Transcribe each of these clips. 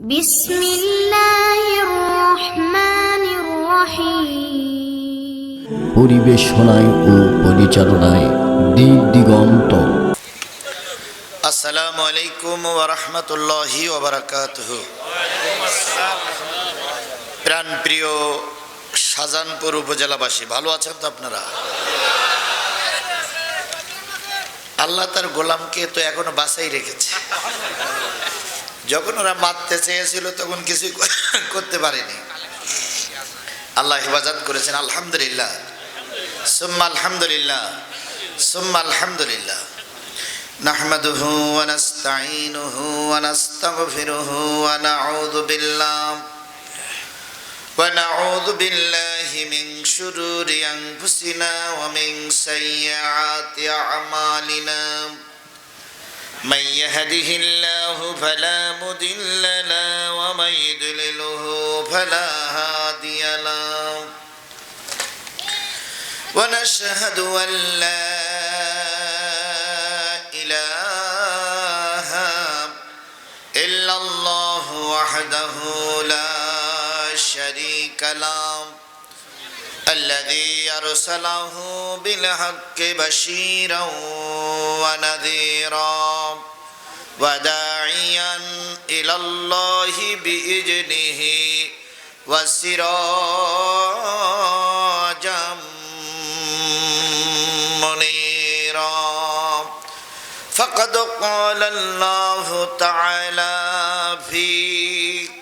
বিসমিল্লাহির রহমানির রহিম। পরিবেশনায় ও পরিচালনায় দিক দিগন্ত। আসসালামু আলাইকুম ওয়া রাহমাতুল্লাহি ওয়া বারাকাতুহু। প্রাণপ্রিয় শাহজাহানপুর উপজেলাবাসী, ভালো আছেন তো আপনারা? আল্লাহ তার গোলামকে তো এখনো বাঁচাই রেখেছে। যখন ওরা মারতে চেয়েছিল তখন কিছুই করতে পারেনি, আল্লাহ হেফাজত করেছেন। আলহামদুলিল্লাহ, সুম্মা আলহামদুলিল্লাহ, সুম্মা আলহামদুলিল্লাহ। নাহমাদুহু ওয়া নাস্তাঈনুহু ওয়া নাস্তাগফিরুহু ওয়া নাউযু বিল্লাহি মিন শুরুরি আনফুসিনা ওয়া মিন সাইয়্যাতি আ'মালিনা। من يهده الله فلا مضل له ومن يضلله فلا هادي له ونشهد أن لا إله إلا الله وحده لا شريك له الذي أرسله بالحق بشيرا ونذيرا وداعيا إلى الله بإذنه وسراجا منيرا. فقد قال الله تعالى في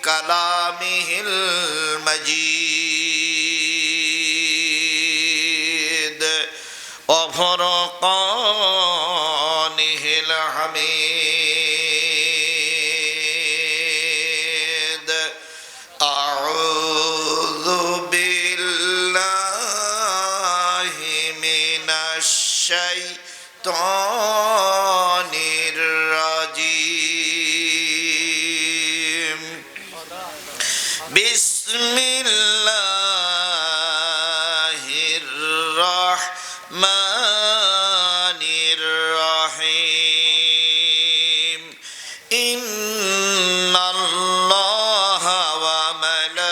كلامه المجيد وفرقانه الحميد. أعوذ بالله من الشيطان الرجيم. بسم الله الرحمن الرحيم. إن الله وملائكته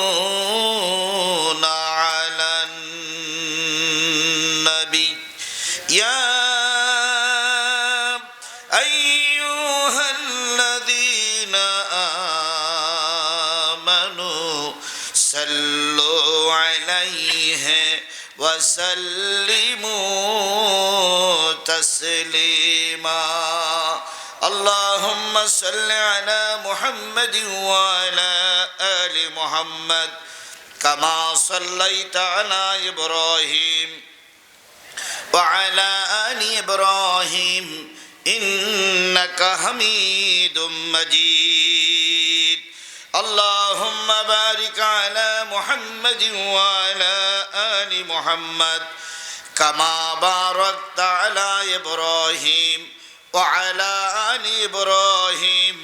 يصلون على النبي يا أيها الذين آمنوا صلوا عليه وسلموا تسليما. اللهم صل على محمد وعلى آل محمد كما صليت على إبراهيم وعلى آل إبراهيم إنك حميد مجيد. اللهم بارك على محمد وعلى آل محمد كما باركت على إبراهيم وعلى آل إبراهيم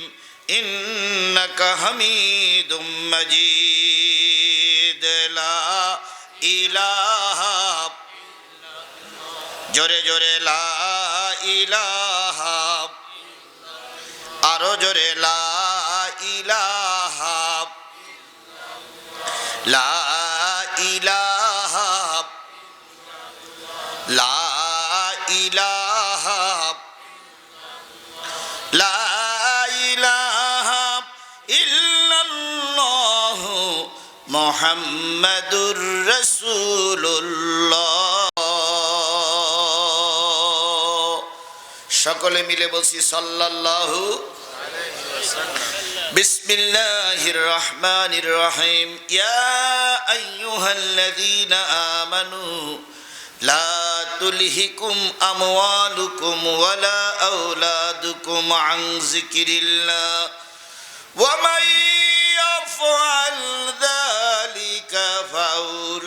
إنك حميد مجيد. لا إله জোরে জোরে লা ইলাহা, আরো জোরে লা ইলাহা, লা ইলাহা, লা ইলাহা, লা ইলাহা ইল্লাল্লাহ মুহাম্মাদুর রাসূলুল্লাহ। সকলে মিলে বলছি সাল্লাল্লাহু আলাইহি ওয়াসাল্লাম। বিসমিল্লাহির রহমানির রহিম। ইয়া আইয়ুহাল্লাযীনা আমানু লা তুলহিকুম আমওয়ালুকুম ওয়ালা আওলাদুকুম আন যিকরিল্লাহ ওয়া মান ইয়াফআল যালিকা ফাউলাইকা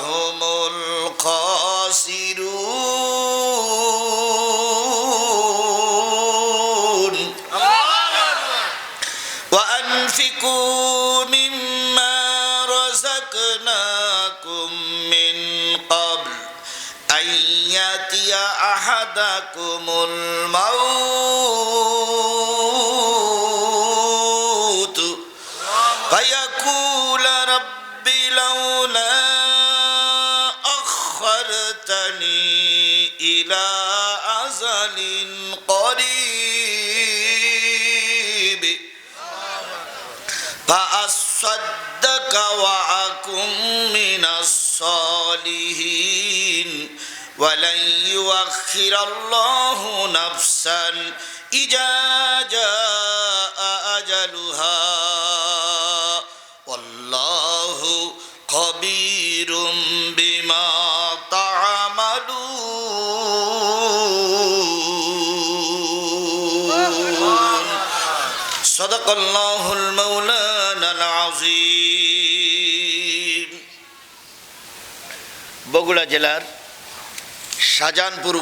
হুমুল খাসিরুন। وأنفقوا مما رزقناكم من قبل أن يأتي আহাদাকুমুল মাউত ফায়াকুল রাব্বি লাউলা আখখারতানি ইলা আজালিন করিব فأصدق وأكن من الصالحين ولن يؤخر الله نفسا إذا جاء أجلها والله خبير بما تعملون صدق الله المولانا العظيم বগুড়া জেলার শাহজাহানপুর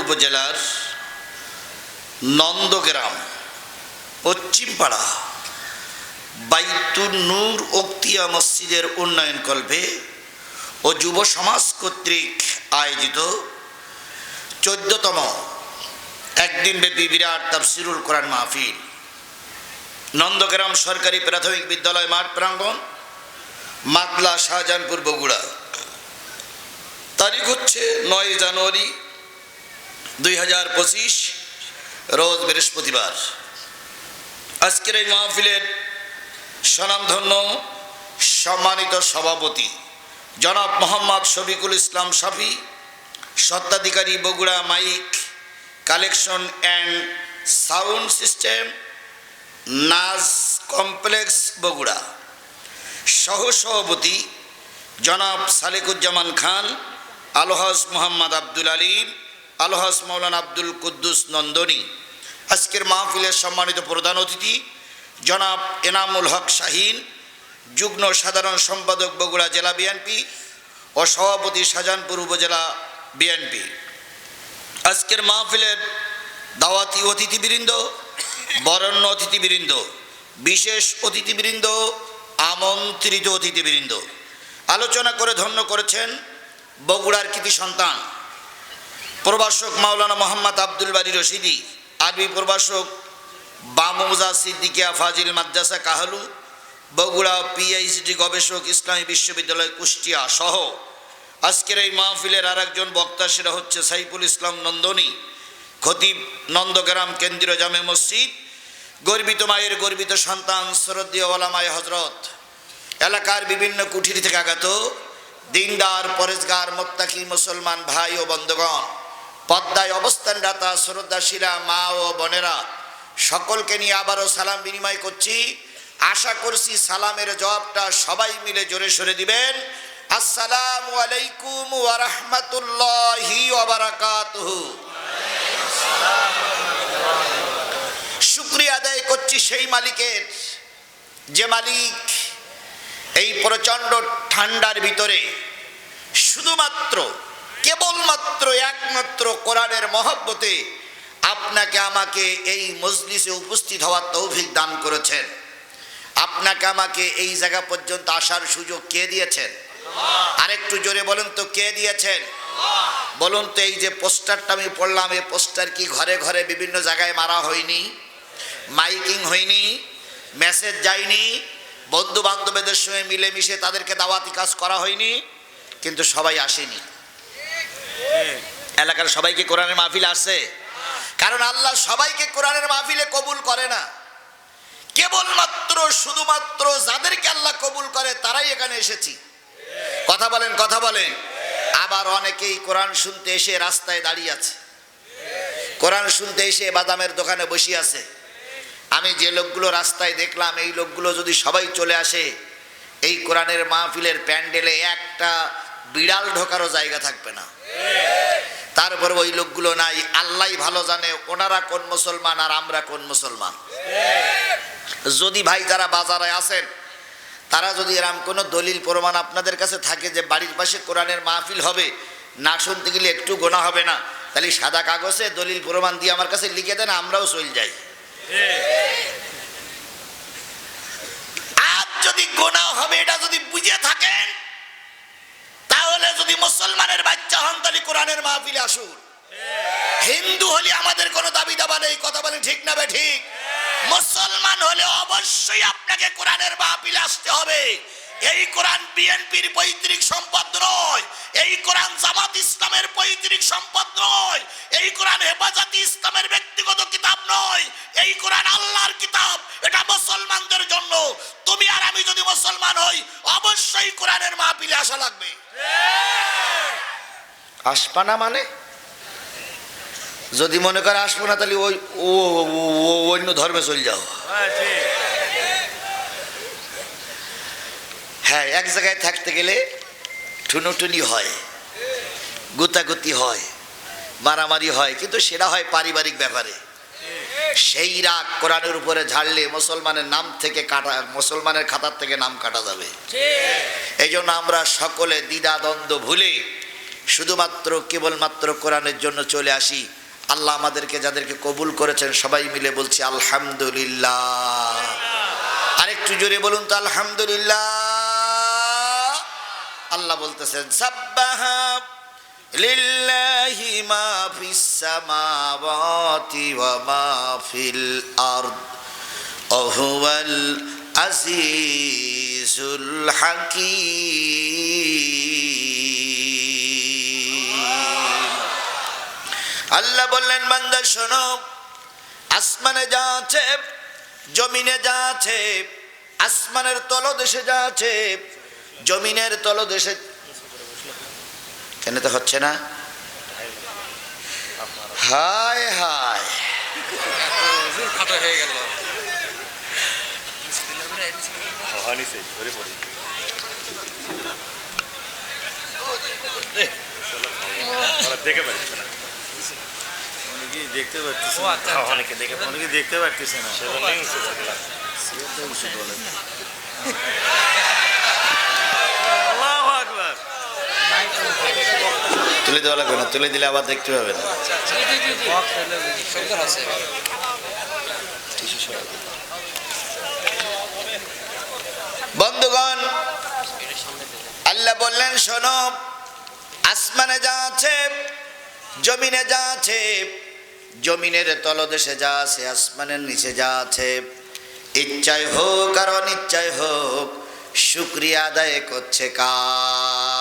উপজেলার নন্দগ্রাম পশ্চিমপাড়া বাইতুন নূর উক্তিয়া মসজিদের উন্নয়ন কল্পে ও যুব সমাজ কর্তৃক আয়োজিত 14তম একদিনব্যাপী বিরাট তাফসিরুল কোরআন মাহফিল নন্দগ্রাম সরকারি প্রাথমিক বিদ্যালয় মাঠ প্রাঙ্গণ মাতলা শাহজাহানপুর বগুড়া। তারিখ হচ্ছে 9 জানুয়ারি 2025 রোজ বৃহস্পতিবার। আজকের এই মাহফিলের স্বনামধন্য সম্মানিত সভাপতি জনাব মোহাম্মদ শফিকুল ইসলাম শাফি, স্বত্বাধিকারী Bogura mike collection and sound system, Naz complex Bogura. সহসভাপতি জনাব সালেকুজ্জামান খান, আলহাজ মোহাম্মদ আব্দুল আলিম, আলহাজ মৌলানা আব্দুল কুদ্দুস নন্দনী। আজকের মাহফিলের সম্মানিত প্রধান অতিথি জনাব এনামুল হক শাহীন, যুগ্ম সাধারণ সম্পাদক বগুড়া জেলা বিএনপি ও সভাপতি শাহজাহানপুর উপজেলা বিএনপি। আজকের মাহফিলের দাওয়াতি অতিথিবৃন্দ, বরেণ্য অতিথিবৃন্দ, বিশেষ অতিথিবৃন্দ, আমন্ত্রিত অতিথিবৃন্দ, আলোচনা করে ধন্য করেছেন বগুড়ার কৃতি সন্তান প্রভাষক মাওলানা মোহাম্মদ আব্দুল বারী রশিদি, আরবি প্রভাষক বামুজা সিদ্দিকিয়া ফাজিল মাদ্রাসা কাহালু, বগুড়া পিএইচডি গবেষক ইসলামী বিশ্ববিদ্যালয় কুষ্টিয়া সহ আজকের এই মাহফিলের আর একজন বক্তা, সেটা হচ্ছে সাইফুল ইসলাম নন্দনী, খতিব নন্দগ্রাম কেন্দ্রীয় জামে মসজিদ, গর্বিত মায়ের গর্বিত সন্তান শ্রদ্ধেয় ওলামায়ে হজরত, এলাকার বিভিন্ন কুঠির থেকে আগত দিনদার পরেজগার মোত্তাকি মুসলমান ভাই ও বন্ধুগণ, পদ্মায় অবস্থানরতা শ্রদ্ধাশীলা মা ও বোনেরা, সকলকে নিয়ে আবারও সালাম বিনিময় করছি। আশা করছি সালামের জবাবটা সবাই মিলে জোরে সরে দিবেন। আসসালামু আলাইকুম ওয়া রাহমাতুল্লাহি ওয়া বারাকাতুহু। শুকরিয়া আদায় করছি সেই মালিকের, যে মালিক এই প্রচণ্ড ঠান্ডার ভিতরে শুধুমাত্র কেবলমাত্র একমাত্র কোরআনের মহব্বতে আপনাকে আমাকে এই মজলিসে উপস্থিত হওয়ার তৌফিক দান করেছেন। আপনাকে আমাকে এই জায়গা পর্যন্ত আসার সুযোগ কে দিয়েছেন? আরেকটু জোরে বলুন তো, কে দিয়েছেন? বলুন তো, এই যে পোস্টারটা আমি পড়লাম, এই পোস্টার কি ঘরে ঘরে বিভিন্ন জায়গায় মারা হয়নি? মাইকিং হয়নি? মেসেজ যায়নি? বন্ধু বান্ধবদের সঙ্গে মিলেমিশে তাদেরকে দাওয়াতি কাজ করা হয়নি? কিন্তু সবাই আসেনি। এলাকার সবাইকে কোরআনের মাহফিল আসছে, কারণ আল্লাহ সবাইকে কোরআনের মাহফিলে কবুল করে না। কেবলমাত্র শুধুমাত্র যাদেরকে আল্লাহ কবুল করে তারাই এখানে এসেছি। কথা বলেন, কথা বলেন। আবার অনেকেই কোরআন শুনতে এসে রাস্তায় দাঁড়িয়ে আছে, কোরআন শুনতে এসে বাদামের দোকানে বসে আছে। আমি যে লোকগুলো রাস্তায় দেখলাম, এই লোকগুলো যদি সবাই চলে আসে, এই কোরআনের মাহফিলের প্যান্ডেলে একটা বিড়াল ঢোকারও জায়গা থাকবে না। তারপর ওই লোকগুলো নাই, আল্লাহই ভালো জানে ওনারা কোন মুসলমান আর আমরা কোন মুসলমান। যদি ভাই যারা বাজারে আছেন, তারা যদি এরকম কোনো দলিল প্রমাণ আপনাদের কাছে থাকে যে বাড়ির পাশে কোরআনের মাহফিল হবে, না শুনতে গেলে একটু গোনা হবে না, তাহলে সাদা কাগজে দলিল প্রমাণ দিয়ে আমার কাছে লিখে দেন, আমরাও চলে যাই। আর যদি গোনা হবে এটা যদি বুঝে থাকেন, তাও হলে যদি মুসলমানের বাচ্চা হন তাহলে কোরআনের মাহফিলে আসুন। হিন্দু হলে আমাদের কোনো দাবি দাবা নেই, কথা বলেন ঠিক না বে ঠিক? মুসলমান হলে অবশ্যই আপনাকে কোরআনের মাহফিলে আসতে হবে। এই কোরআন বিএনপির পৈতৃক সম্পদ নয়, এই কোরআন জামাত ইসলামের পৈতৃক সম্পদ নয়, এই কোরআন হেফাজতে ইসলামের ব্যক্তিগত কিতাব নয়, এই কোরআন আল্লাহর কিতাব। এটা মুসলমানদের জন্য। তুমি আর আমি যদি মুসলমান হই অবশ্যই কোরআনের মাহফিলে আসা লাগবে। আসবা না মানে যদি মনে করে আসবো না তাহলে ওই অন্য ধর্মে চলে যাও। হ্যাঁ, এক জায়গায় থাকতে গেলে ঠুনোটুনি হয়, গুতাগুতি হয়, মারামারি হয়, কিন্তু সেটা হয় পারিবারিক ব্যাপারে। সেই রাগ কোরআনের উপরে ঝাড়লে মুসলমানের নাম থেকে কাটা, মুসলমানের খাতার থেকে নাম কাটা যাবে। এই জন্য আমরা সকলে দ্বিধাদ্বন্দ্ব ভুলে শুধুমাত্র কেবলমাত্র কোরআনের জন্য চলে আসি। আল্লাহ আমাদেরকে যাদেরকে কবুল করেছেন সবাই মিলে বলছি আলহামদুলিল্লাহ। আরেকটু জোরে বলুন তো আলহামদুলিল্লাহ। আল্লাহ বলতেছেন সাব্বাহা লিল্লাহি মা ফিস সামাওয়াতি ওয়া মা ফিল আরদ ওয়া হুয়াল আজিজুল হাকীম। আল্লাহ বললেন বান্দা শোনো, আসমানে যা আছে, জমিনে যা আছে, আসমানের তলদেশে যা আছে, জমিনের তলদেশে কেন তো হচ্ছে না? হায় হায়, দেখতে পারতেছে না, অনেকে দেখতে পারতেছে না। তুলে দেওয়া লাগবে না, তুলে দিলে আবার দেখতে পাবে না। বন্ধুগণ, আল্লাহ বললেন শোনো, আসমানে যা আছে, জমিনে যা আছে, জমিনের তলদেশে যা আছে, আসমানের নিচে যা আছে, ইচ্ছায় হোক আর অনিচ্ছায় হোক শুকরিয়া আদায় করছে কার?